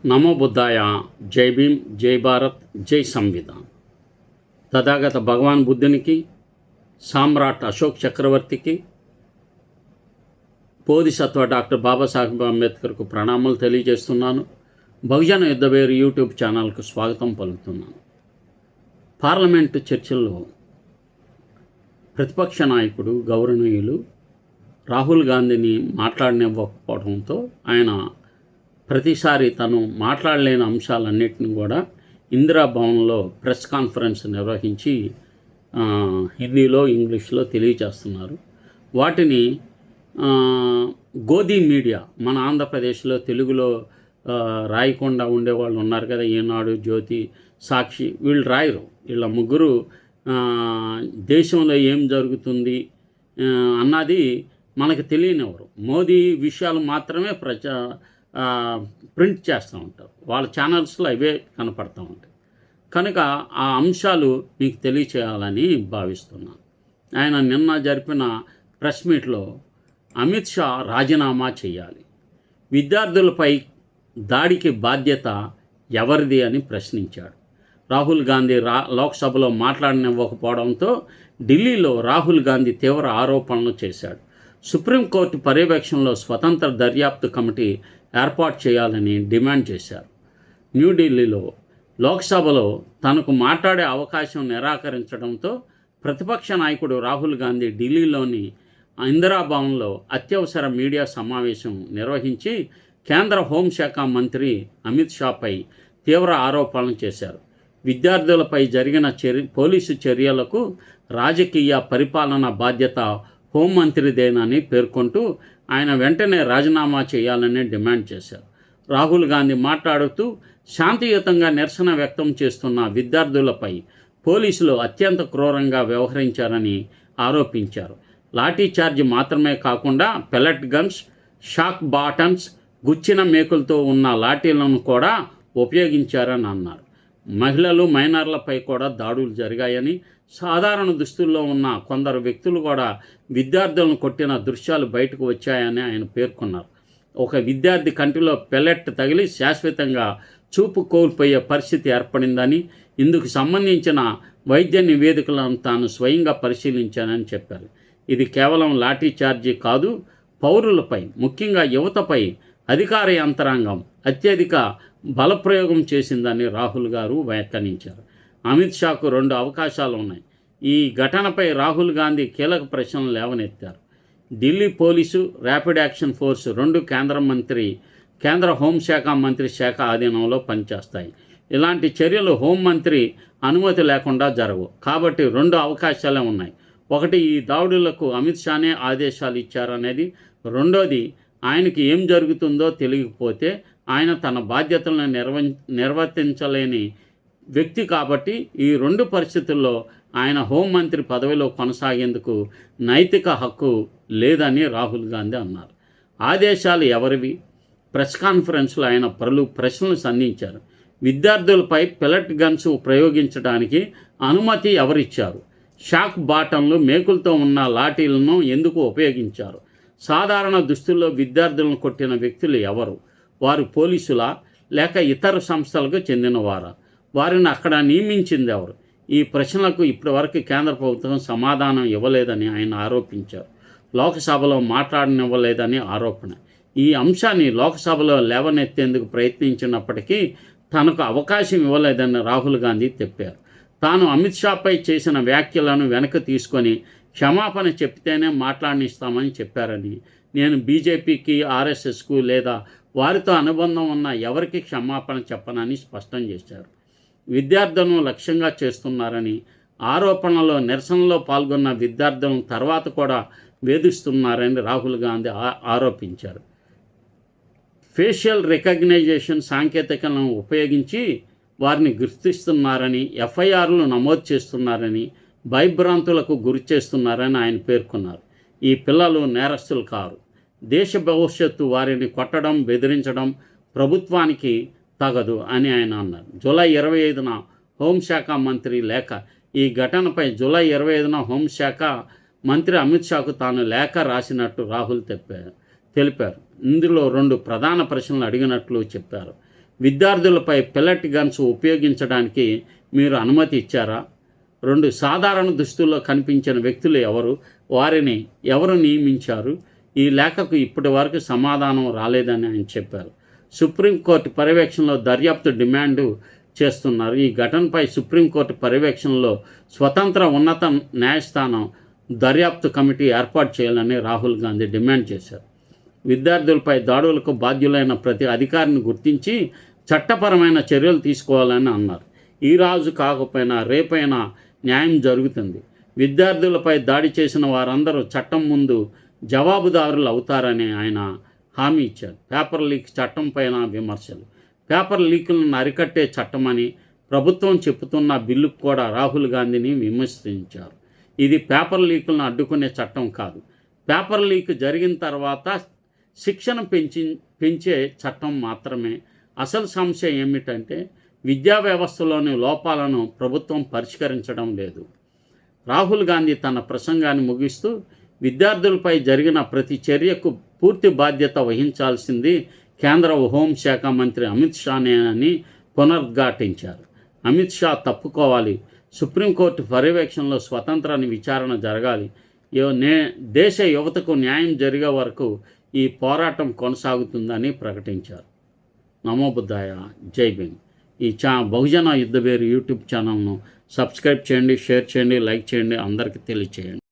నమో బుద్ధాయ. జై భీమ్, జై భారత్, జై సంవిధాన్. తథాగత భగవాన్ బుద్ధునికి, సామ్రాట్ అశోక్ చక్రవర్తికి, బోధిసత్వ డాక్టర్ బాబాసాహెబ్ అంబేద్కర్కు ప్రణామాలు తెలియజేస్తున్నాను. బహుజన యుద్ధవేరు యూట్యూబ్ ఛానల్కు స్వాగతం పలుకుతున్నాను. పార్లమెంటు చర్చల్లో ప్రతిపక్ష నాయకుడు గౌరవనీయులు రాహుల్ గాంధీని మాట్లాడనివ్వకపోవడంతో ఆయన ప్రతిసారి తను మాట్లాడలేని అంశాలన్నింటినీ కూడా ఇందిరాభవన్లో ప్రెస్ కాన్ఫరెన్స్ నిర్వహించి హిందీలో ఇంగ్లీష్లో తెలియజేస్తున్నారు. వాటిని గోధీ మీడియా, మన ఆంధ్రప్రదేశ్లో తెలుగులో రాయకుండా ఉండేవాళ్ళు ఉన్నారు కదా, ఈనాడు, జ్యోతి, సాక్షి, వీళ్ళు రాయరు. వీళ్ళ ముగ్గురు దేశంలో ఏం జరుగుతుంది అన్నది మనకు తెలియనివ్వరు. మోదీ విషయాలు మాత్రమే ప్రింట్ చేస్తూ ఉంటారు. వాళ్ళ ఛానల్స్లో అవే కనపడుతూ ఉంటాయి. కనుక ఆ అంశాలు మీకు తెలియచేయాలని భావిస్తున్నాను. ఆయన నిన్న జరిపిన ప్రెస్ మీట్లో అమిత్ షా రాజీనామా చేయాలి, విద్యార్థులపై దాడికి బాధ్యత ఎవరిది అని ప్రశ్నించాడు. రాహుల్ గాంధీ లోక్సభలో మాట్లాడనివ్వకపోవడంతో ఢిల్లీలో రాహుల్ గాంధీ తీవ్ర ఆరోపణలు చేశాడు. సుప్రీంకోర్టు పర్యవేక్షణలో స్వతంత్ర దర్యాప్తు కమిటీ ఏర్పాటు చేయాలని డిమాండ్ చేశారు. న్యూఢిల్లీలో లోక్సభలో తనకు మాట్లాడే అవకాశం నిరాకరించడంతో ప్రతిపక్ష నాయకుడు రాహుల్ గాంధీ ఢిల్లీలోని ఇందిరాభవన్లో అత్యవసర మీడియా సమావేశం నిర్వహించి కేంద్ర హోంశాఖ మంత్రి అమిత్ షాపై తీవ్ర ఆరోపణలు చేశారు. విద్యార్థులపై జరిగిన పోలీసు చర్యలకు రాజకీయ పరిపాలన బాధ్యత హోంమంత్రిదేనని పేర్కొంటూ ఆయన వెంటనే రాజీనామా చేయాలని డిమాండ్ చేశారు. రాహుల్ గాంధీ మాట్లాడుతూ శాంతియుతంగా నిరసన వ్యక్తం చేస్తున్న విద్యార్థులపై పోలీసులు అత్యంత క్రూరంగా వ్యవహరించారని ఆరోపించారు. లాఠీచార్జ్ మాత్రమే కాకుండా పెల్లెట్ గన్స్, షాక్ బాటన్స్, గుచ్చిన మేకులతో ఉన్న లాఠీలను కూడా ఉపయోగించారని అన్నారు. మహిళలు, మైనర్లపై కూడా దాడులు జరిగాయని, సాధారణ దుస్తుల్లో ఉన్న కొందరు వ్యక్తులు కూడా విద్యార్థులను కొట్టిన దృశ్యాలు బయటకు వచ్చాయని ఆయన పేర్కొన్నారు. ఒక విద్యార్థి కంటిలో పెల్లెట్ తగిలి శాశ్వతంగా చూపు కోల్పోయే పరిస్థితి ఏర్పడిందని, ఇందుకు సంబంధించిన వైద్య నివేదికలను తాను స్వయంగా పరిశీలించానని చెప్పారు. ఇది కేవలం లాఠీ చార్జీ కాదు, పౌరులపై, ముఖ్యంగా యువతపై అధికార యంత్రాంగం అత్యధిక బలప్రయోగం చేసిందని రాహుల్ గారు వ్యాఖ్యానించారు. అమిత్ షాకు 2 అవకాశాలు ఉన్నాయి. ఈ ఘటనపై రాహుల్ గాంధీ కీలక ప్రశ్నలు లేవనెత్తారు. Delhi police, rapid action force 2 కేంద్ర హోంశాఖ మంత్రి శాఖ ఆధీనంలో పనిచేస్తాయి. ఇలాంటి చర్యలు హోంమంత్రి అనుమతి లేకుండా జరగవు. కాబట్టి 2 అవకాశాలే ఉన్నాయి. ఒకటి, ఈ దాడులకు అమిత్ షానే ఆదేశాలు ఇచ్చారనేది. రెండోది, ఆయనకి ఏం జరుగుతుందో తెలియకపోతే ఆయన తన బాధ్యతలను నిర్వర్తించలేని వ్యక్తి కాబట్టి ఈ 2 పరిస్థితుల్లో ఆయన హోంమంత్రి పదవిలో కొనసాగేందుకు నైతిక హక్కు లేదని రాహుల్ గాంధీ అన్నారు. ఆదేశాలు ఎవరివి? ప్రెస్ కాన్ఫరెన్స్లో ఆయన పలు ప్రశ్నలు సంధించారు. విద్యార్థులపై పెల్లెట్ గన్స్ ప్రయోగించడానికి అనుమతి ఎవరిచ్చారు? షాక్ బాటన్లు, మేకులతో ఉన్న లాఠీలను ఎందుకు ఉపయోగించారు? సాధారణ దుస్తుల్లో విద్యార్థులను కొట్టిన వ్యక్తులు ఎవరు? వారు పోలీసులా లేక ఇతర సంస్థలకు చెందినవారా? వారిని అక్కడ నియమించింది ఎవరు? ఈ ప్రశ్నలకు ఇప్పటివరకు కేంద్ర ప్రభుత్వం సమాధానం ఇవ్వలేదని ఆయన ఆరోపించారు. లోక్సభలో మాట్లాడనివ్వలేదని ఆరోపణ. ఈ అంశాన్ని లోక్సభలో లేవనెత్తేందుకు ప్రయత్నించినప్పటికీ తనకు అవకాశం ఇవ్వలేదని రాహుల్ గాంధీ చెప్పారు. తాను అమిత్ షాపై చేసిన వ్యాఖ్యలను వెనక్కి తీసుకొని క్షమాపణ చెప్తేనే మాట్లాడనిస్తామని చెప్పారని, నేను బీజేపీకి, ఆర్ఎస్ఎస్కు లేదా వారితో అనుబంధం ఉన్న ఎవరికి క్షమాపణ చెప్పనని స్పష్టం చేశారు. విద్యార్థులను లక్ష్యంగా చేస్తున్నారని, ఆరోపణలో నిరసనలో పాల్గొన్న విద్యార్థులను తర్వాత కూడా వేధిస్తున్నారని రాహుల్ గాంధీ ఆరోపించారు. ఫేషియల్ రికగ్నైజేషన్ సాంకేతికలను ఉపయోగించి వారిని గుర్తిస్తున్నారని, ఎఫ్ఐఆర్లు నమోదు చేస్తున్నారని, భయభ్రాంతులకు గురి చేస్తున్నారని ఆయన పేర్కొన్నారు. ఈ పిల్లలు నేరస్తులు కారు. దేశ భవిష్యత్తు వారిని కొట్టడం, బెదిరించడం ప్రభుత్వానికి తగదు అని ఆయన అన్నారు. జూలై 25న హోంశాఖ మంత్రి లేఖ. ఈ ఘటనపై జూలై 25న హోంశాఖ మంత్రి అమిత్ షాకు తాను లేఖ రాసినట్టు రాహుల్ తెలిపారు. ఇందులో 2 ప్రధాన ప్రశ్నలు అడిగినట్లు చెప్పారు. విద్యార్థులపై పెల్లెట్ గన్స్ ఉపయోగించడానికి మీరు అనుమతి ఇచ్చారా? 2 సాధారణ దుస్తుల్లో కనిపించిన వ్యక్తులు ఎవరు? వారిని ఎవరు నియమించారు? ఈ లేఖకు ఇప్పటి వరకు సమాధానం రాలేదని ఆయన చెప్పారు. సుప్రీంకోర్టు పర్యవేక్షణలో దర్యాప్తు డిమాండ్ చేస్తున్నారు. ఈ ఘటనపై సుప్రీంకోర్టు పర్యవేక్షణలో స్వతంత్ర ఉన్నత న్యాయస్థానం దర్యాప్తు కమిటీ ఏర్పాటు చేయాలని రాహుల్ గాంధీ డిమాండ్ చేశారు. విద్యార్థులపై దాడులకు బాధ్యులైన ప్రతి అధికారిని గుర్తించి చట్టపరమైన చర్యలు తీసుకోవాలని అన్నారు. ఈ రాజు కాకపోయినా రేపైనా న్యాయం జరుగుతుంది. విద్యార్థులపై దాడి చేసిన వారందరూ చట్టం ముందు జవాబుదారులు అవుతారని ఆయన హామీ ఇచ్చారు. పేపర్ లీక్ చట్టం పైన విమర్శలు. పేపర్ లీకులను అరికట్టే చట్టమని ప్రభుత్వం చెబుతున్న బిల్లుకు కూడా రాహుల్ గాంధీని విమర్శించారు. ఇది పేపర్ లీకులను అడ్డుకునే చట్టం కాదు. పేపర్ లీక్ జరిగిన తర్వాత శిక్షను పెంచే చట్టం మాత్రమే. అసలు సమస్య ఏమిటంటే విద్యా వ్యవస్థలోని లోపాలను ప్రభుత్వం పరిష్కరించడం లేదు. రాహుల్ గాంధీ తన ప్రసంగాన్ని ముగిస్తూ విద్యార్థులపై జరిగిన ప్రతి చర్యకు పూర్తి బాధ్యత వహించాల్సింది కేంద్ర హోంశాఖ మంత్రి అమిత్ షానే అని పునరుద్ఘాటించారు. అమిత్ షా తప్పుకోవాలి. సుప్రీంకోర్టు పర్యవేక్షణలో స్వతంత్ర విచారణ జరగాలి. దేశ యువతకు న్యాయం జరిగే వరకు ఈ పోరాటం కొనసాగుతుందని ప్రకటించారు. నమో బుద్ధాయ. జై భీమ్. ఈ బహుజన యుద్ధ వేరు యూట్యూబ్ ఛానల్ను సబ్స్క్రైబ్ చేయండి, షేర్ చేయండి, లైక్ చేయండి, అందరికీ తెలియచేయండి.